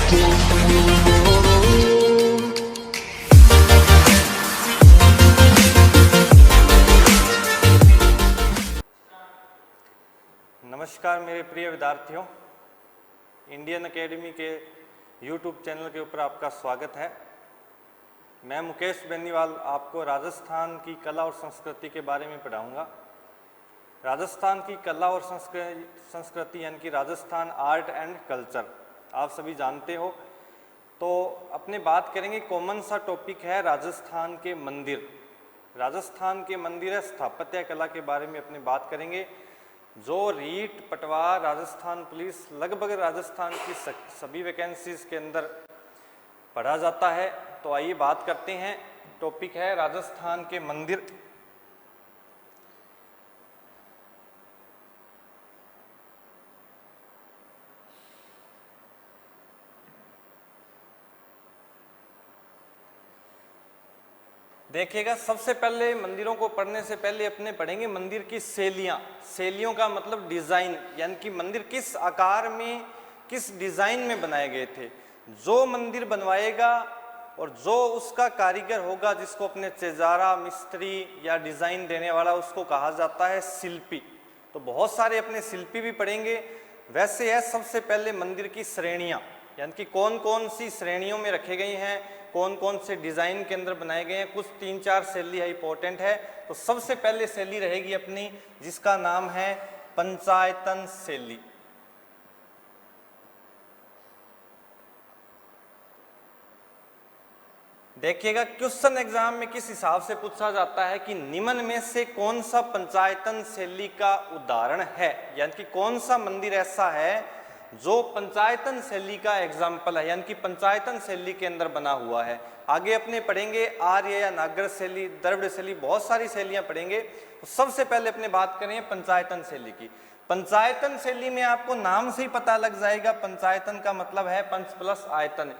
नमस्कार मेरे प्रिय विद्यार्थियों, इंडियन एकेडमी के YouTube चैनल के ऊपर आपका स्वागत है। मैं मुकेश बेनीवाल आपको राजस्थान की कला और संस्कृति के बारे में पढ़ाऊंगा। राजस्थान की कला और संस्कृति यानी कि राजस्थान आर्ट एंड कल्चर आप सभी जानते हो। तो अपने बात करेंगे, कॉमन सा टॉपिक है राजस्थान के मंदिर। राजस्थान के मंदिर स्थापत्य कला के बारे में अपने बात करेंगे। जो रीट, पटवार, राजस्थान पुलिस, लगभग राजस्थान की सभी वैकेंसीज के अंदर पढ़ा जाता है। तो आइए बात करते हैं। टॉपिक है राजस्थान के मंदिर। देखिएगा, सबसे पहले मंदिरों को पढ़ने से पहले अपने पढ़ेंगे मंदिर की शैलियाँ। शैलियों का मतलब डिज़ाइन, यानी कि मंदिर किस आकार में, किस डिज़ाइन में बनाए गए थे। जो मंदिर बनवाएगा और जो उसका कारीगर होगा, जिसको अपने चेजारा, मिस्त्री या डिज़ाइन देने वाला, उसको कहा जाता है शिल्पी। तो बहुत सारे अपने शिल्पी भी पढ़ेंगे। वैसे है सबसे पहले मंदिर की श्रेणियाँ, यानी कि कौन कौन सी श्रेणियों में रखे गए हैं, कौन कौन से डिज़ाइन के अंदर बनाए गए हैं। कुछ 3-4 शैली है इंपॉर्टेंट है। तो सबसे पहले शैली रहेगी अपनी, जिसका नाम है पंचायतन शैली। देखिएगा, क्वेश्चन एग्जाम में किस हिसाब से पूछा जाता है कि निम्न में से कौन सा पंचायतन शैली का उदाहरण है, यानी कि कौन सा मंदिर ऐसा है जो पंचायतन शैली का एग्जाम्पल है, यानी कि पंचायतन शैली के अंदर बना हुआ है। आगे अपने पढ़ेंगे आर्य या नागर शैली, द्रविड़ शैली, बहुत सारी शैलियां पढ़ेंगे। तो सबसे पहले अपने बात करें पंचायतन शैली की। पंचायतन शैली में आपको नाम से ही पता लग जाएगा, पंचायतन का मतलब है पंच प्लस आयतन,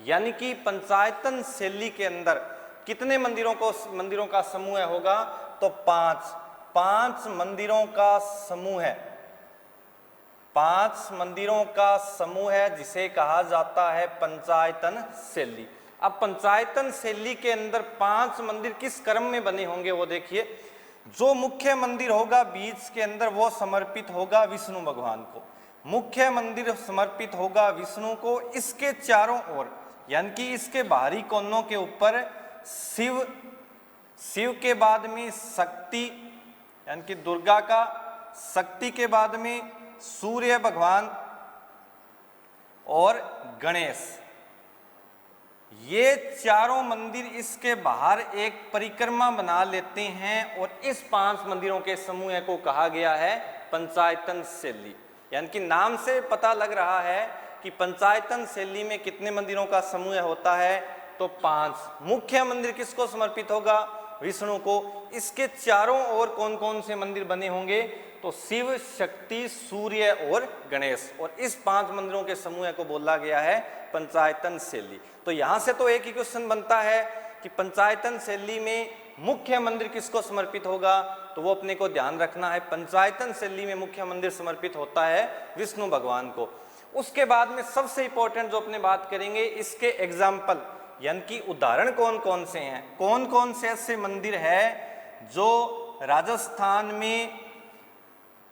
यानी कि पंचायतन शैली के अंदर कितने मंदिरों का समूह होगा, तो 5 मंदिरों का समूह है। 5 मंदिरों का समूह है, जिसे कहा जाता है पंचायतन शैली। अब पंचायतन शैली के अंदर 5 मंदिर किस क्रम में बने होंगे वो देखिए। जो मुख्य मंदिर होगा बीच के अंदर, वो समर्पित होगा विष्णु भगवान को। मुख्य मंदिर समर्पित होगा विष्णु को। इसके चारों ओर, यानी कि इसके बाहरी कोनों के ऊपर शिव के बाद में शक्ति, यानी कि दुर्गा का, शक्ति के बाद में सूर्य भगवान और गणेश, ये चारों मंदिर इसके बाहर एक परिक्रमा बना लेते हैं और इस 5 मंदिरों के समूह को कहा गया है पंचायतन शैली। यानी कि नाम से पता लग रहा है कि पंचायतन शैली में कितने मंदिरों का समूह होता है, तो 5। मुख्य मंदिर किसको समर्पित होगा, विष्णु को। इसके चारों ओर कौन कौन से मंदिर बने होंगे, तो शिव, शक्ति, सूर्य और गणेश, और इस 5 मंदिरों के समूह को बोला गया है पंचायतन शैली। तो यहां से तो एक ही क्वेश्चन बनता है कि पंचायतन शैली में मुख्य मंदिर किसको समर्पित होगा, तो वो अपने को ध्यान रखना है, पंचायतन शैली में मुख्य मंदिर समर्पित होता है विष्णु भगवान को। उसके बाद में सबसे इंपॉर्टेंट जो अपने बात करेंगे, इसके एग्जाम्पल, यानी कि उदाहरण कौन कौन से हैं, कौन कौन से ऐसे मंदिर है जो राजस्थान में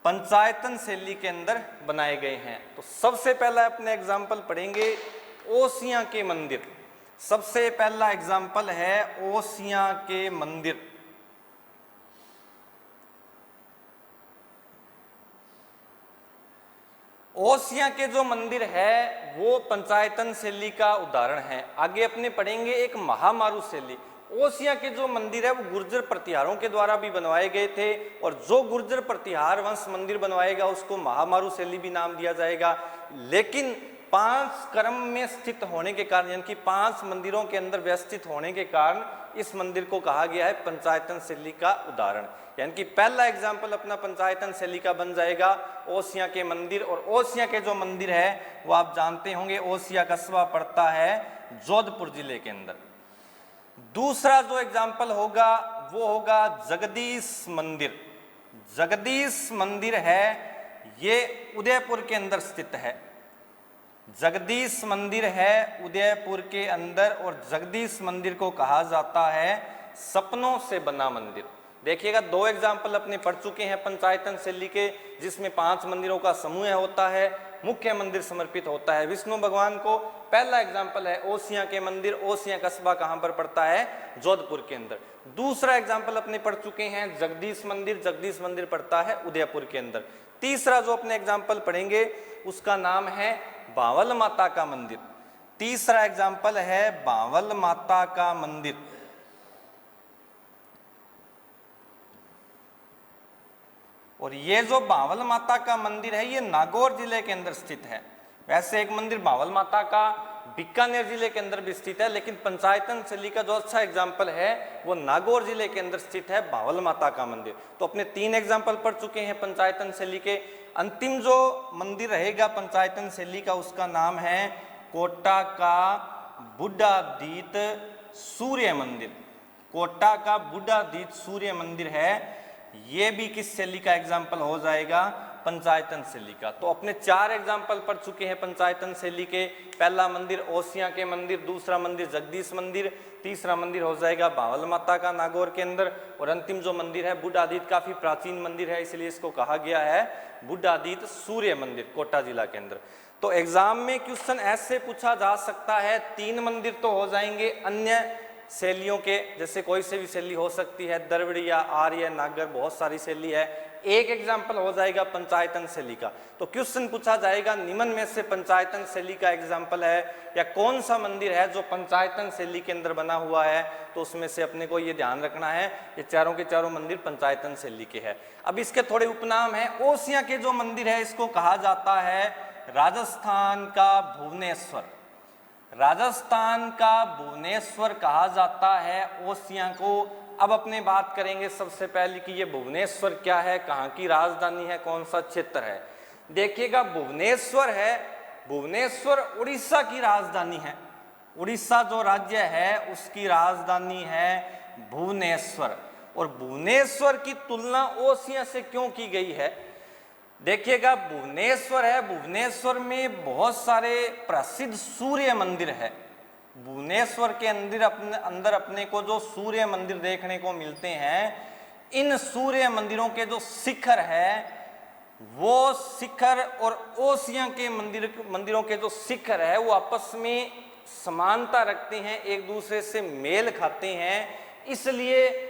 पंचायतन शैली के अंदर बनाए गए हैं। तो सबसे पहला अपने एग्जाम्पल पढ़ेंगे ओसियां के मंदिर। सबसे पहला एग्जाम्पल है ओसियां के मंदिर। ओसियां के जो मंदिर है वो पंचायतन शैली का उदाहरण है। आगे अपने पढ़ेंगे एक महामारू शैली। ओसियां के जो मंदिर है वो गुर्जर प्रतिहारों के द्वारा भी बनवाए गए थे, और जो गुर्जर प्रतिहार वंश मंदिर बनवाएगा उसको महामारू शैली भी नाम दिया जाएगा। लेकिन 5 क्रम में स्थित होने के कारण, यानी कि 5 मंदिरों के अंदर व्यवस्थित होने के कारण इस मंदिर को कहा गया है पंचायतन शैली का उदाहरण। यानी कि पहला एग्जाम्पल अपना पंचायतन शैली का बन जाएगा ओसियां के मंदिर। और ओसियां के जो मंदिर है वो आप जानते होंगे, ओसियां कस्बा पड़ता है जोधपुर जिले के अंदर। दूसरा जो एग्जाम्पल होगा वो होगा जगदीश मंदिर। जगदीश मंदिर है ये उदयपुर के अंदर स्थित है। जगदीश मंदिर है उदयपुर के अंदर, और जगदीश मंदिर को कहा जाता है सपनों से बना मंदिर। देखिएगा, दो एग्जाम्पल अपने पढ़ चुके हैं पंचायतन शैली के, जिसमें 5 मंदिरों का समूह होता है, मुख्य मंदिर समर्पित होता है विष्णु भगवान को। पहला एग्जाम्पल है ओसियां के मंदिर। ओसियां कस्बा कहां पर पड़ता है? जोधपुर के अंदर। दूसरा एग्जाम्पल अपने पढ़ चुके हैं जगदीश मंदिर। जगदीश मंदिर पड़ता है उदयपुर के अंदर। तीसरा जो अपने एग्जाम्पल पढ़ेंगे उसका नाम है बावल माता का मंदिर। तीसरा एग्जाम्पल है बावल माता का मंदिर। और ये जो बावल माता का मंदिर है ये नागौर जिले के अंदर स्थित है। वैसे एक मंदिर बावल माता का बीकानेर जिले के अंदर भी स्थित है, लेकिन पंचायतन शैली का जो अच्छा एग्जाम्पल है वो नागौर जिले के अंदर स्थित है बावल माता का मंदिर। तो अपने 3 एग्जाम्पल पढ़ चुके हैं पंचायतन शैली के। अंतिम जो मंदिर रहेगा पंचायतन शैली का उसका नाम है कोटा का बुढ़ादीत सूर्य मंदिर। कोटा का बुढ़ादीत सूर्य मंदिर है, ये भी किस शैली का एग्जाम्पल हो जाएगा? पंचायतन शैली का। तो अपने 4 एग्जाम्पल पढ़ चुके हैं पंचायतन शैली के। पहला मंदिर ओसियां के मंदिर, दूसरा मंदिर जगदीश मंदिर, तीसरा मंदिर हो जाएगा बावल माता का नागौर के अंदर, और अंतिम जो मंदिर है बुढ़ादीत, काफी प्राचीन मंदिर है इसलिए इसको कहा गया है बुढ़ादीत सूर्य मंदिर, कोटा जिला के अंदर। तो एग्जाम में क्वेश्चन ऐसे पूछा जा सकता है, 3 मंदिर तो हो जाएंगे अन्य शैलियों के, जैसे कोई से भी शैली हो सकती है, द्रविड़ या आर्य नागर, बहुत सारी शैली है। एक एग्जाम्पल हो जाएगा पंचायतन शैली का। तो क्वेश्चन पूछा जाएगा निम्न में से पंचायतन शैली का एग्जाम्पल है, या कौन सा मंदिर है जो पंचायतन शैली के अंदर बना हुआ है? तो उसमें से अपने को ये ध्यान रखना है ये चारों के चारों मंदिर पंचायतन शैली के हैं। अब इसके थोड़े उपनाम है। ओसियां के जो मंदिर है इसको कहा जाता है राजस्थान का भुवनेश्वर। राजस्थान का भुवनेश्वर कहा जाता है ओसियां को। अब अपने बात करेंगे सबसे पहले कि ये भुवनेश्वर क्या है, कहाँ की राजधानी है, कौन सा क्षेत्र है। देखिएगा, भुवनेश्वर है, भुवनेश्वर उड़ीसा की राजधानी है। उड़ीसा जो राज्य है उसकी राजधानी है भुवनेश्वर। और भुवनेश्वर की तुलना ओसियां से क्यों की गई है? देखिएगा, भुवनेश्वर है, भुवनेश्वर में बहुत सारे प्रसिद्ध सूर्य मंदिर है। भुवनेश्वर के अंदर अपने को जो सूर्य मंदिर देखने को मिलते हैं, इन सूर्य मंदिरों के जो शिखर है वो शिखर और ओसियां के मंदिरों के जो शिखर है वो आपस में समानता रखते हैं, एक दूसरे से मेल खाते हैं, इसलिए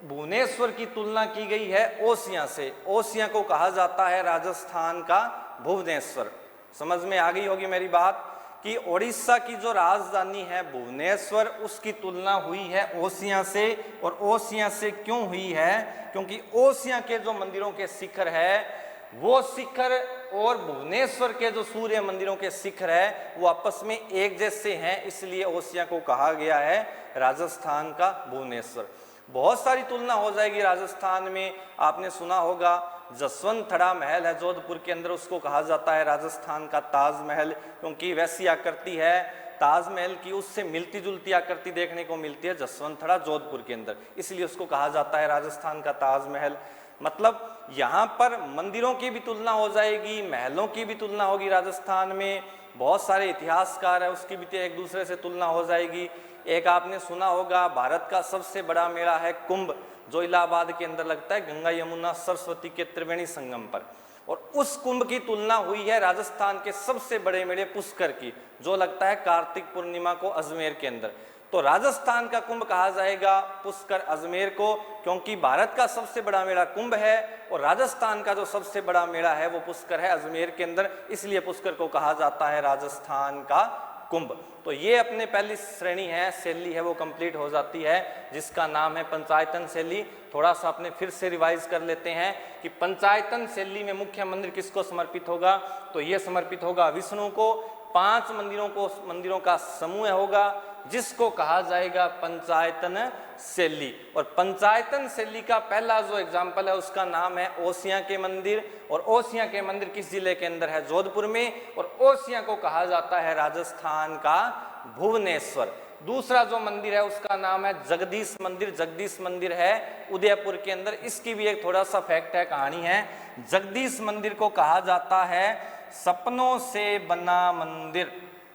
भुवनेश्वर की तुलना की गई है ओसियां से। ओसियां को कहा जाता है राजस्थान का भुवनेश्वर। समझ में आ गई होगी मेरी बात कि उड़ीसा की जो राजधानी है भुवनेश्वर, उसकी तुलना हुई है ओसियां से। और ओसियां से क्यों हुई है? क्योंकि ओसियां के जो मंदिरों के शिखर है वो शिखर और भुवनेश्वर के जो सूर्य मंदिरों के शिखर है वो आपस में एक जैसे हैं, इसलिए ओसियां को कहा गया है राजस्थान का भुवनेश्वर। बहुत सारी तुलना हो जाएगी राजस्थान में। आपने सुना होगा जसवंतथड़ा महल है जोधपुर के अंदर, उसको कहा जाता है राजस्थान का ताजमहल, क्योंकि वैसी आकृति है ताजमहल की, उससे मिलती जुलती आकृति देखने को मिलती है जसवंतथड़ा जोधपुर के अंदर, इसलिए उसको कहा जाता है राजस्थान का ताजमहल। मतलब यहाँ पर मंदिरों की भी तुलना हो जाएगी, महलों की भी तुलना होगी राजस्थान में, बहुत सारे इतिहासकार है उसकी भी एक दूसरे से तुलना हो जाएगी। एक आपने सुना होगा भारत का सबसे बड़ा मेला है कुंभ, जो इलाहाबाद के अंदर लगता है गंगा यमुना सरस्वती के त्रिवेणी संगम पर, और उस कुंभ की तुलना हुई है राजस्थान के सबसे बड़े मेले पुष्कर की, जो लगता है कार्तिक पूर्णिमा को अजमेर के अंदर। तो राजस्थान का कुंभ कहा जाएगा पुष्कर अजमेर को, क्योंकि भारत का सबसे बड़ा मेला कुंभ है और राजस्थान का जो सबसे बड़ा मेला है वो पुष्कर है अजमेर के अंदर, इसलिए पुष्कर को कहा जाता है राजस्थान का कुंभ। तो ये अपने पहली श्रेणी है, शैली है, वो कंप्लीट हो जाती है, जिसका नाम है पंचायतन शैली। थोड़ा सा अपने फिर से रिवाइज कर लेते हैं कि पंचायतन शैली में मुख्य मंदिर किसको समर्पित होगा? तो ये समर्पित होगा विष्णु को। 5 मंदिरों का समूह होगा जिसको कहा जाएगा पंचायतन शैली। और पंचायतन शैली का पहला जो एग्जाम्पल है उसका नाम है ओसियां के मंदिर, और ओसियां के मंदिर किस जिले के अंदर है? जोधपुर में। और ओसियां को कहा जाता है राजस्थान का भुवनेश्वर। दूसरा जो मंदिर है उसका नाम है जगदीश मंदिर। जगदीश मंदिर है उदयपुर के अंदर। इसकी भी एक थोड़ा सा फैक्ट है, कहानी है। जगदीश मंदिर को कहा जाता है सपनों से बना मंदिर।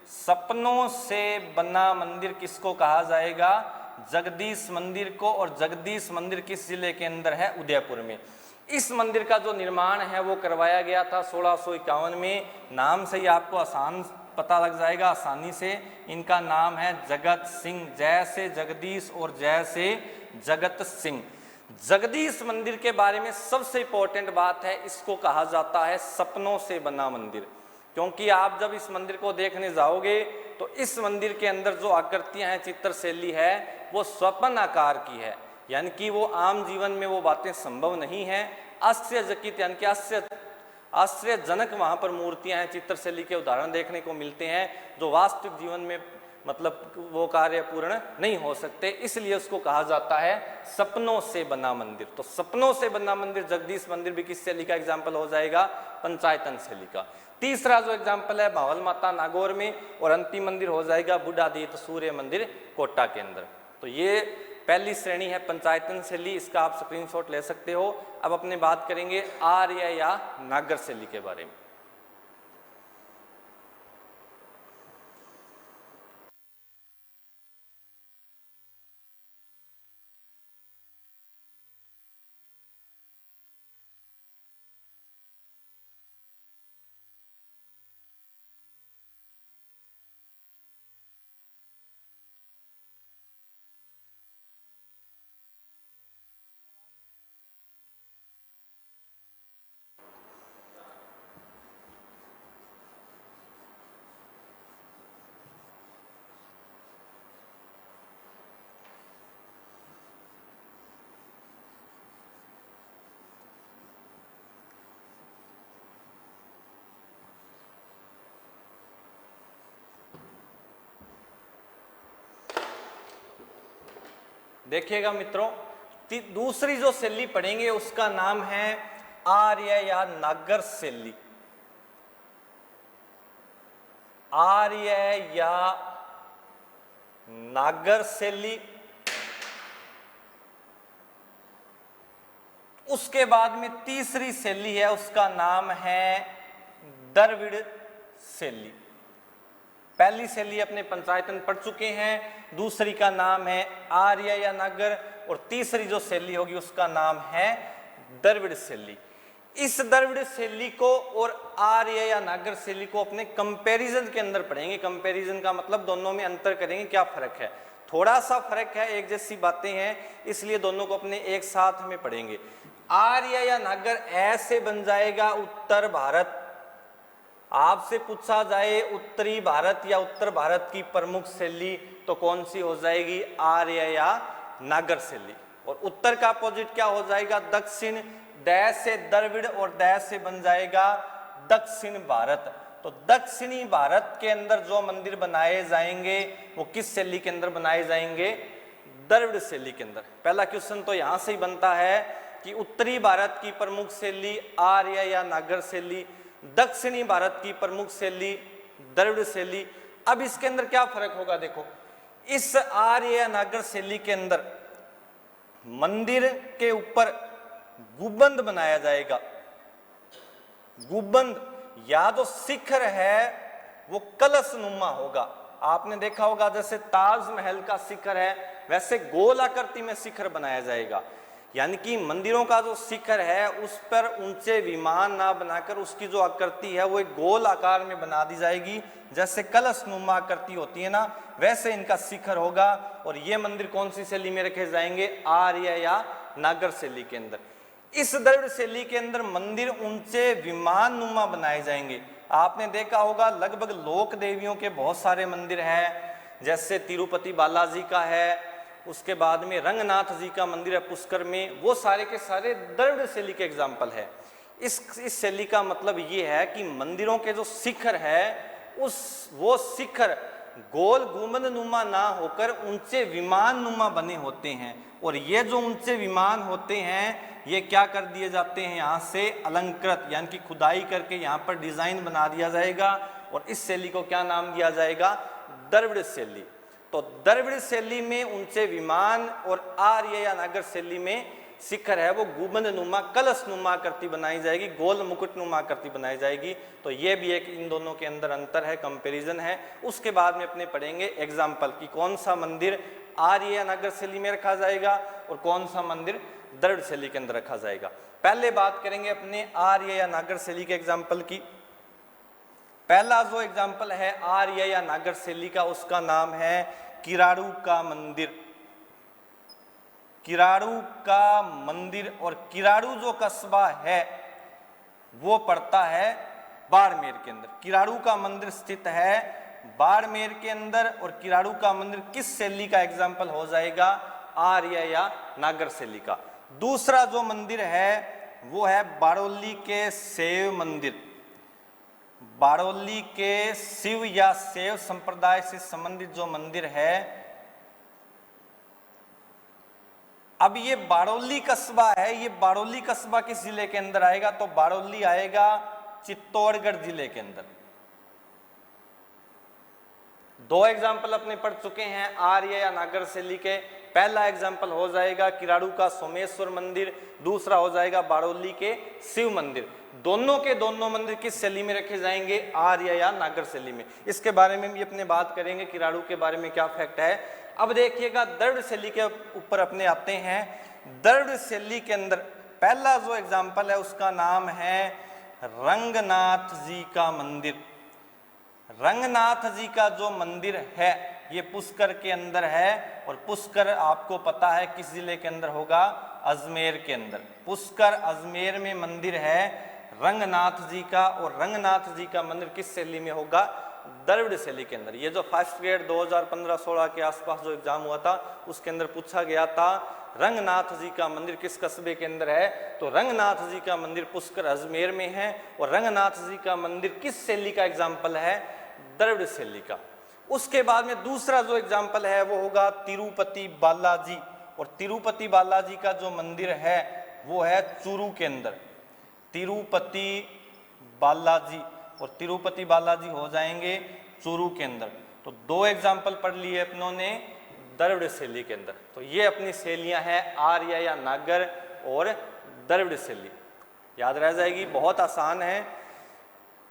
सपनों से बना मंदिर किसको कहा जाएगा? जगदीश मंदिर को। और जगदीश मंदिर किस जिले के अंदर है? उदयपुर में। इस मंदिर का जो निर्माण है वो करवाया गया था 1651 में। नाम से ही आपको आसान पता लग जाएगा आसानी से। इनका नाम है जगत सिंह। जय से जगदीश और जय से जगत सिंह। जगदीश मंदिर के बारे में सबसे इंपॉर्टेंट बात है, इसको कहा जाता है सपनों से बना मंदिर। क्योंकि आप जब इस मंदिर को देखने जाओगे तो इस मंदिर के अंदर जो आकृतियां हैं, चित्र शैली है, वो स्वप्न आकार की है। यानी कि वो आम जीवन में वो बातें संभव नहीं है। आश्चर्यचकित यानी कि आश्चर्यजनक वहां पर मूर्तियां हैं, चित्र शैली के उदाहरण देखने को मिलते हैं जो वास्तविक जीवन में मतलब वो कार्य पूर्ण नहीं हो सकते। इसलिए उसको कहा जाता है सपनों से बना मंदिर। तो सपनों से बना मंदिर जगदीश मंदिर भी किस शैली का एग्जाम्पल हो जाएगा? पंचायतन शैली का। तीसरा जो एग्जाम्पल है भावल माता नागौर में। और अंतिम मंदिर हो जाएगा बुढ़ादीत सूर्य मंदिर कोटा के अंदर। तो ये पहली श्रेणी है पंचायतन शैली, इसका आप स्क्रीनशॉट ले सकते हो। अब अपने बात करेंगे आर्य या नागर शैली के बारे में। देखिएगा मित्रों, दूसरी जो शैली पढ़ेंगे उसका नाम है आर्य या नागर शैली। आर्य या नागर शैली। उसके बाद में तीसरी शैली है, उसका नाम है द्रविड़ शैली। पहली शैली अपने पंचायतन पढ़ चुके हैं, दूसरी का नाम है आर्य या नागर, और तीसरी जो शैली होगी उसका नाम है द्रविड़ शैली। इस द्रविड़ शैली को और आर्य या नागर शैली को अपने कंपैरिजन के अंदर पढ़ेंगे। कंपैरिजन का मतलब दोनों में अंतर करेंगे, क्या फर्क है। थोड़ा सा फर्क है, एक जैसी बातें हैं, इसलिए दोनों को अपने एक साथ में पढ़ेंगे। आर्य या नागर ऐसे बन जाएगा उत्तर भारत। आपसे पूछा जाए उत्तरी भारत या उत्तर भारत की प्रमुख शैली तो कौन सी हो जाएगी? आर्य या नागर शैली। और उत्तर का अपोजिट क्या हो जाएगा? दक्षिण। दै से द्रविड़ और दै से बन जाएगा दक्षिण भारत। तो दक्षिणी भारत के अंदर जो मंदिर बनाए जाएंगे वो किस शैली के अंदर बनाए जाएंगे? द्रविड़ शैली के अंदर। पहला क्वेश्चन तो यहां से ही बनता है कि उत्तरी भारत की प्रमुख शैली आर्य या नागर शैली, दक्षिणी भारत की प्रमुख शैली द्रविड़ शैली। अब इसके अंदर क्या फर्क होगा? देखो, इस आर्य या नागर शैली के अंदर मंदिर के ऊपर गुंबद बनाया जाएगा। गुंबद या जो शिखर है वो कलशनुमा होगा। आपने देखा होगा जैसे ताजमहल का शिखर है वैसे गोल आकृति में शिखर बनाया जाएगा। यानी कि मंदिरों का जो शिखर है उस पर ऊंचे विमान ना बनाकर उसकी जो आकृति है वो एक गोल आकार में बना दी जाएगी। जैसे कलशनुमा आकृति होती है ना, वैसे इनका शिखर होगा। और ये मंदिर कौन सी शैली में रखे जाएंगे? आर्य या नागर शैली के अंदर। इस द्रविड़ शैली के अंदर मंदिर ऊंचे विमाननुमा बनाए जाएंगे। आपने देखा होगा लगभग लोक देवियों के बहुत सारे मंदिर हैं, जैसे तिरुपति बालाजी का है, उसके बाद में रंगनाथ जी का मंदिर है पुष्कर में। वो सारे के सारे द्रविड़ शैली के एग्जाम्पल है। इस शैली का मतलब ये है कि मंदिरों के जो शिखर है वो शिखर गोल गुंबद नुमा ना होकर ऊंचे विमान नुमा बने होते हैं। और ये जो ऊंचे विमान होते हैं ये क्या कर दिए जाते हैं? यहाँ से अलंकृत यानी कि खुदाई करके यहाँ पर डिजाइन बना दिया जाएगा। और इस शैली को क्या नाम दिया जाएगा? द्रविड़ शैली। तो द्रविड़ शैली में ऊंचे विमान और आर्य या नागर शैली में शिखर है वो गुंबद नुमा कलश नुमा आकृति बनाई जाएगी, गोल मुकुट नुमा आकृति बनाई जाएगी। तो ये भी एक इन दोनों के अंदर अंतर है, कंपैरिजन है। उसके बाद में अपने पढ़ेंगे एग्जाम्पल कि कौन सा मंदिर आर्य या नागर शैली में रखा जाएगा और कौन सा मंदिर द्रविड़ शैली के अंदर रखा जाएगा। पहले बात करेंगे अपने आर्य या नागर शैली के एग्जाम्पल की। पहला जो एग्जाम्पल है आर्य या नागर शैली का, उसका नाम है किराड़ू का मंदिर। किराड़ू का मंदिर, और किराड़ू जो कस्बा है वो पड़ता है बाड़मेर के अंदर। किराड़ू का मंदिर स्थित है बाड़मेर के अंदर, और किराड़ू का मंदिर किस शैली का एग्जाम्पल हो जाएगा? आर्य या नागर शैली का। दूसरा जो मंदिर है वो है बाड़ौली के शैव मंदिर। बाड़ौली के शिव या शैव संप्रदाय से संबंधित जो मंदिर है, अब ये बाड़ौली कस्बा है, ये बाड़ौली कस्बा किस जिले के अंदर आएगा? तो बाड़ौली आएगा चित्तौड़गढ़ जिले के अंदर। दो एग्जाम्पल अपने पढ़ चुके हैं आर्य या नागर शैली के। पहला एग्जाम्पल हो जाएगा किराड़ू का सोमेश्वर मंदिर, दूसरा हो जाएगा बाड़ौली के शिव मंदिर। दोनों के दोनों मंदिर किस शैली में रखे जाएंगे? आर्य या नागर शैली में। इसके बारे में भी अपने बात करेंगे, किराड़ू के बारे में क्या फैक्ट है। अब देखिएगा द्रविड़ शैली के ऊपर अपने आते हैं। द्रविड़ शैली के अंदर पहला जो एग्जाम्पल है उसका नाम है रंगनाथ जी का मंदिर। रंगनाथ जी का जो मंदिर है ये पुष्कर के अंदर है, और पुष्कर आपको पता है किस जिले के अंदर होगा? अजमेर के अंदर। पुष्कर अजमेर में मंदिर है रंगनाथ जी का, और रंगनाथ जी का मंदिर किस शैली में होगा? द्रविड़ शैली के अंदर। ये जो फर्स्ट ग्रेड 2015-16 के आसपास जो एग्जाम हुआ था उसके अंदर पूछा गया था रंगनाथ जी का मंदिर किस कस्बे के अंदर है? तो रंगनाथ जी का मंदिर पुष्कर अजमेर में है, और रंगनाथ जी का मंदिर किस शैली का एग्जाम्पल है? द्रविड़ शैली का। उसके बाद में दूसरा जो एग्जाम्पल है वो होगा तिरुपति बालाजी, और तिरुपति बालाजी का जो मंदिर है वो है चूरू के अंदर। तिरुपति बालाजी, और तिरुपति बालाजी हो जाएंगे चूरू के अंदर। तो दो एग्जाम्पल पढ़ लिए अपनों ने द्रविड़ शैली के अंदर। तो ये अपनी शैलियां हैं आर्य या नागर और द्रविड़ शैली। याद रह जाएगी, बहुत आसान है।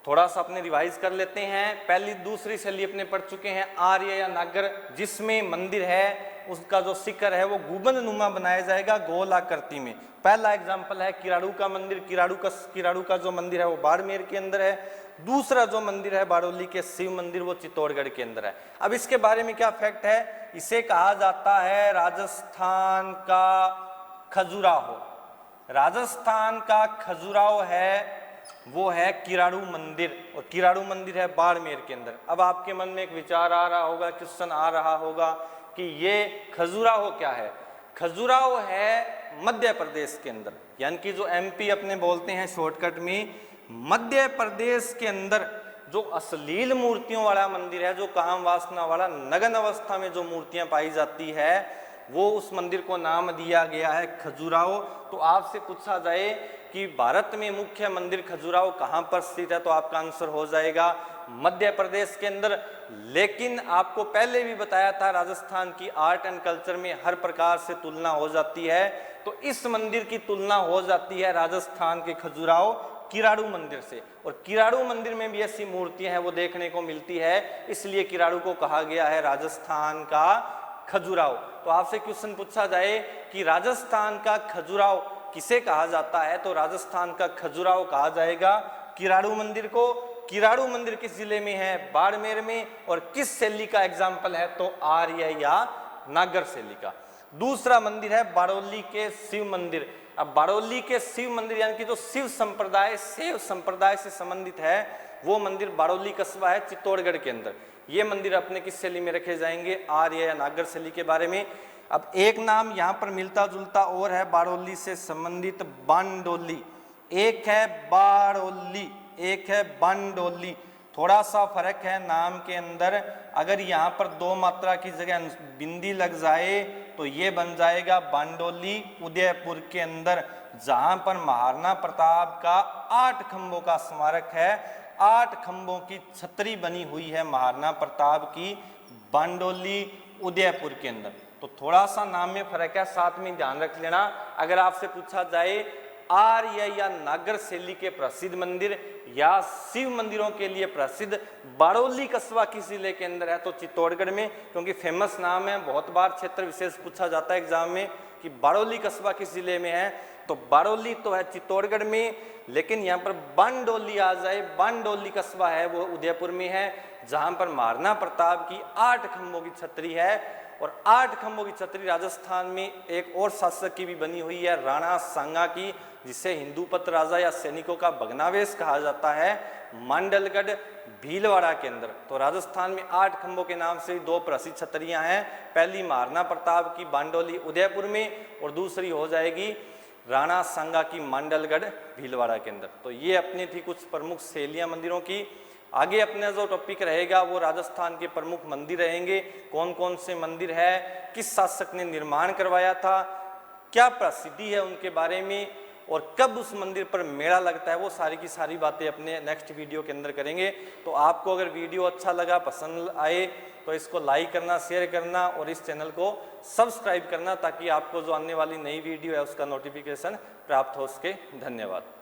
थोड़ा सा अपने रिवाइज कर लेते हैं। पहली दूसरी शैली अपने पढ़ चुके हैं आर्य या नागर, जिसमें मंदिर है उसका जो शिखर है वो गुंबद नुमा बनाया जाएगा गोल आकृति में। पहला एग्जाम्पल है किराड़ू का मंदिर। किराड़ू का जो मंदिर है वो बाड़मेर के अंदर है। दूसरा जो मंदिर है बाड़ौली के शिव मंदिर वो चित्तौड़गढ़ के अंदर है। अब इसके बारे में क्या फैक्ट है? इसे कहा जाता है राजस्थान का खजुराहो। राजस्थान का खजुराहो है वो है किराड़ू मंदिर, और किराड़ू मंदिर है बाड़मेर के अंदर। अब आपके मन में एक विचार आ रहा होगा, क्वेश्चन आ रहा होगा कि ये खजुराहो क्या है? खजुराहो है मध्य प्रदेश के अंदर, यानी कि जो एमपी अपने बोलते हैं शॉर्टकट में, मध्य प्रदेश के अंदर जो अश्लील मूर्तियों वाला मंदिर है, जो काम वासना वाला नग्न अवस्था में जो मूर्तियां पाई जाती है, वो उस मंदिर को नाम दिया गया है खजुराहो। तो आपसे पूछा जाए कि भारत में मुख्य मंदिर खजुराहो कहाँ पर स्थित है, तो आपका आंसर हो जाएगा मध्य प्रदेश के अंदर। लेकिन आपको पहले भी बताया था राजस्थान की आर्ट एंड कल्चर में हर प्रकार से तुलना हो जाती है, तो इस मंदिर की तुलना हो जाती है राजस्थान के खजुराहो किराड़ू मंदिर से। और किराड़ू मंदिर में भी ऐसी मूर्तियां हैं वो देखने को मिलती है, इसलिए किराड़ू को कहा गया है राजस्थान का खजुराहो। तो आपसे क्वेश्चन पूछा जाए कि राजस्थान का खजुराहो किसे कहा जाता है, तो राजस्थान का खजुराहो कहा जाएगा किराड़ू मंदिर को। किराड़ू मंदिर किस जिले में है? बाड़मेर में। और किस शैली का एग्जाम्पल है? तो आर्य या नागर शैली का। दूसरा मंदिर है बाड़ौली के शिव मंदिर। अब बाड़ौली के शिव मंदिर यानी कि जो शिव संप्रदाय से संबंधित है वो मंदिर बाड़ौली कस्बा है चित्तौड़गढ़ के अंदर। ये मंदिर अपने किस शैली में रखे जाएंगे? आर्य या नागर शैली के बारे में। अब एक नाम यहाँ पर मिलता जुलता और है बाड़ौली से संबंधित, बांडोली। एक है बाड़ौली, एक है बांडोली। थोड़ा सा फर्क है नाम के अंदर। अगर यहाँ पर दो मात्रा की जगह बिंदी लग जाए तो ये बन जाएगा बांडोली उदयपुर के अंदर, जहां पर महाराणा प्रताप का 8 खंभों का स्मारक है। 8 खंभों की छतरी बनी हुई है महाराणा प्रताप की बांडोली उदयपुर के अंदर। तो थोड़ा सा नाम में फर्क है, साथ में ध्यान रख लेना। अगर आपसे पूछा जाए आर्य या नागर शैली के प्रसिद्ध मंदिर या शिव मंदिरों के लिए प्रसिद्ध बारौली कस्बा किस जिले के अंदर है, तो चित्तौड़गढ़ में, क्योंकि फेमस नाम है। बहुत बार क्षेत्र विशेष पूछा जाता है एग्जाम में कि बारौली कस्बा किस जिले में है, तो बारौली तो है चित्तौड़गढ़ में, लेकिन यहाँ पर बांडोली आ जाए, बांडोली कस्बा है वो उदयपुर में है, जहां पर महाराणा प्रताप की 8 खंभों की छतरी है। और 8 खंभों की छतरी राजस्थान में एक और शासक की भी बनी हुई है, राणा सांगा की, जिसे हिंदूपत राजा या सैनिकों का भग्नावशेष कहा जाता है, मांडलगढ़ भीलवाड़ा के अंदर। तो राजस्थान में 8 खंभों के नाम से 2 प्रसिद्ध छतरियां हैं, पहली महाराणा प्रताप की बांडोली उदयपुर में और दूसरी हो जाएगी राणा सांगा की मांडलगढ़ भीलवाड़ा के अंदर। तो ये अपनी थी कुछ प्रमुख शैलियां मंदिरों की। आगे अपना जो टॉपिक रहेगा वो राजस्थान के प्रमुख मंदिर रहेंगे, कौन कौन से मंदिर है, किस शासक ने निर्माण करवाया था, क्या प्रसिद्धि है उनके बारे में, और कब उस मंदिर पर मेला लगता है, वो सारी की सारी बातें अपने नेक्स्ट वीडियो के अंदर करेंगे। तो आपको अगर वीडियो अच्छा लगा, पसंद आए, तो इसको लाइक करना, शेयर करना और इस चैनल को सब्सक्राइब करना, ताकि आपको जो आने वाली नई वीडियो है उसका नोटिफिकेशन प्राप्त हो सके। धन्यवाद।